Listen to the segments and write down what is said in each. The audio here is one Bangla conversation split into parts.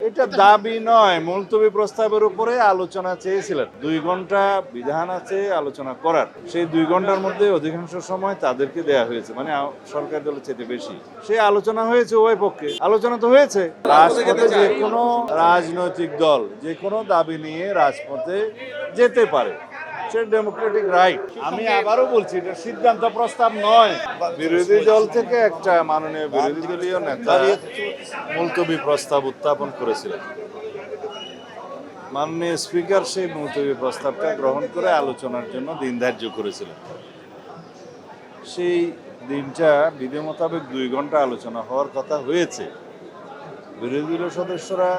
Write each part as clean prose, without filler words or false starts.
এটা দাবি নয়, মুলতবি প্রস্তাবের উপরে আলোচনা চেয়েছিলেন। 2 ঘন্টা বিধান আছে আলোচনা করার, সেই 2 ঘন্টার মধ্যে অধিকাংশ সময় তাদেরকে দেয়া হয়েছে, মানে সরকার দলের চেয়ে বেশি। সেই আলোচনা হয়েছে উভয় পক্ষে, আলোচনা তো হয়েছে। রাজপথে যে কোনো রাজনৈতিক দল যে কোনো দাবি নিয়ে রাজপথে যেতে পারে, সে ডেমোক্রেটিক রাইট। আমি আবারও বলছি, এটা সিদ্ধান্ত প্রস্তাব নয়। বিরোধী দল থেকে একটা মাননীয় বিরোধী দলীয় নেতা মুলতবি প্রস্তাব উত্থাপন করেছিলেন। মাননীয় স্পিকার সেই মুলতবি প্রস্তাবটা গ্রহণ করে আলোচনার জন্য দিন ধার্য করেছিলেন। সেই দিনটা বিধি মোতাবেক 2 ঘন্টা আলোচনা হওয়ার কথা হয়েছে। বিরোধী দলীয় সদস্যরা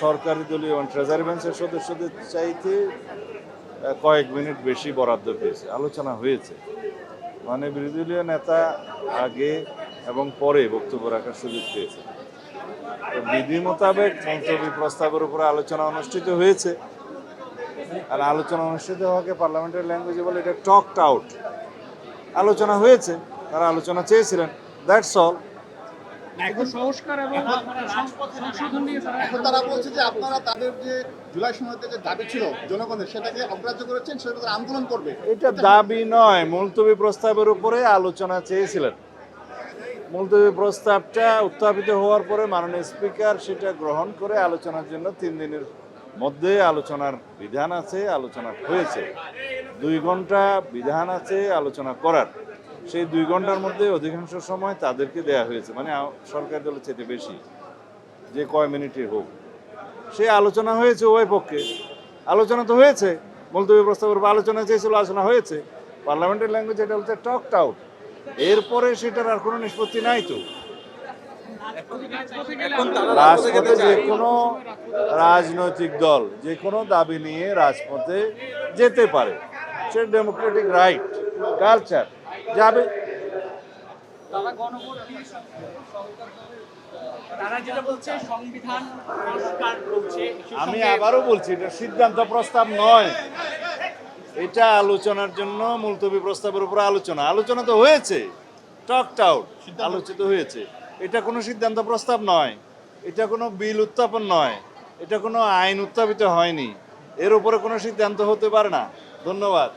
সরকারি দলীয় এবং ট্রেজারি বেঞ্চের সদস্যদের চাইতে কয়েক মিনিট বেশি বরাদ্দ পেয়েছে, আলোচনা হয়েছে। মানে বিরোধী দলীয় নেতা আগে এবং পরে বক্তব্য রাখার সুযোগ পেয়েছে। বিধি মোতাবেক মুলতবি প্রস্তাবের উপরে আলোচনা অনুষ্ঠিত হয়েছে। আর আলোচনা অনুষ্ঠিত হওয়াকে পার্লামেন্টারি ল্যাঙ্গুয়েজে বলে এটা টকড আউট। আলোচনা হয়েছে, তারা আলোচনা চেয়েছিলেন, দ্যাটস অল। এখন তারা বলছে যে আপনারা তাদের যে জুলাই সনদের যে দাবি ছিল জনগণের, সেটাকে অগ্রাহ্য করেছেন, সেটা আন্দোলন করবে। এটা দাবি নয়, মুলতবি প্রস্তাবের উপরে আলোচনা চেয়েছিলেন। মুলতবি প্রস্তাবটা উত্থাপিত হওয়ার পরে মাননীয় স্পিকার সেটা গ্রহণ করে আলোচনার জন্য 3 দিনের মধ্যে আলোচনার বিধান আছে, আলোচনা হয়েছে। 2 ঘন্টা বিধান আছে আলোচনা করার, সেই 2 ঘন্টার মধ্যে অধিকাংশ সময় তাদেরকে দেয়া হয়েছে, মানে সরকার দলের চেয়ে বেশি, যে কয় মিনিটে হোক। সেই আলোচনা হয়েছে উভয় পক্ষে, আলোচনা তো হয়েছে। মুলতবি প্রস্তাবের উপর আলোচনা চেয়েছিল, আলোচনা হয়েছে। পার্লামেন্টারি ল্যাঙ্গুয়েজ এটা হচ্ছে টকড আউট। এরপরে সেটার আর কোনো নিষ্পত্তি নাই তো। রাজপথে যে কোনো রাজনৈতিক দল যে কোনো দাবি নিয়ে রাজপথে যেতে পারে, সে ডেমোক্রেটিক রাইট, কালচার, যাবে। আমি আবারও বলছি, এটা সিদ্ধান্ত প্রস্তাব নয়। এটা আলোচনার জন্য মুলতবি প্রস্তাবের উপর আলোচনা তো হয়েছে, টকড আউট, আলোচিত হয়েছে। এটা কোনো সিদ্ধান্ত প্রস্তাব নয়, এটা কোনো বিল উত্থাপন নয়, এটা কোনো আইন উত্থাপিত হয়নি। এর উপরে কোনো সিদ্ধান্ত হতে পারে না। ধন্যবাদ।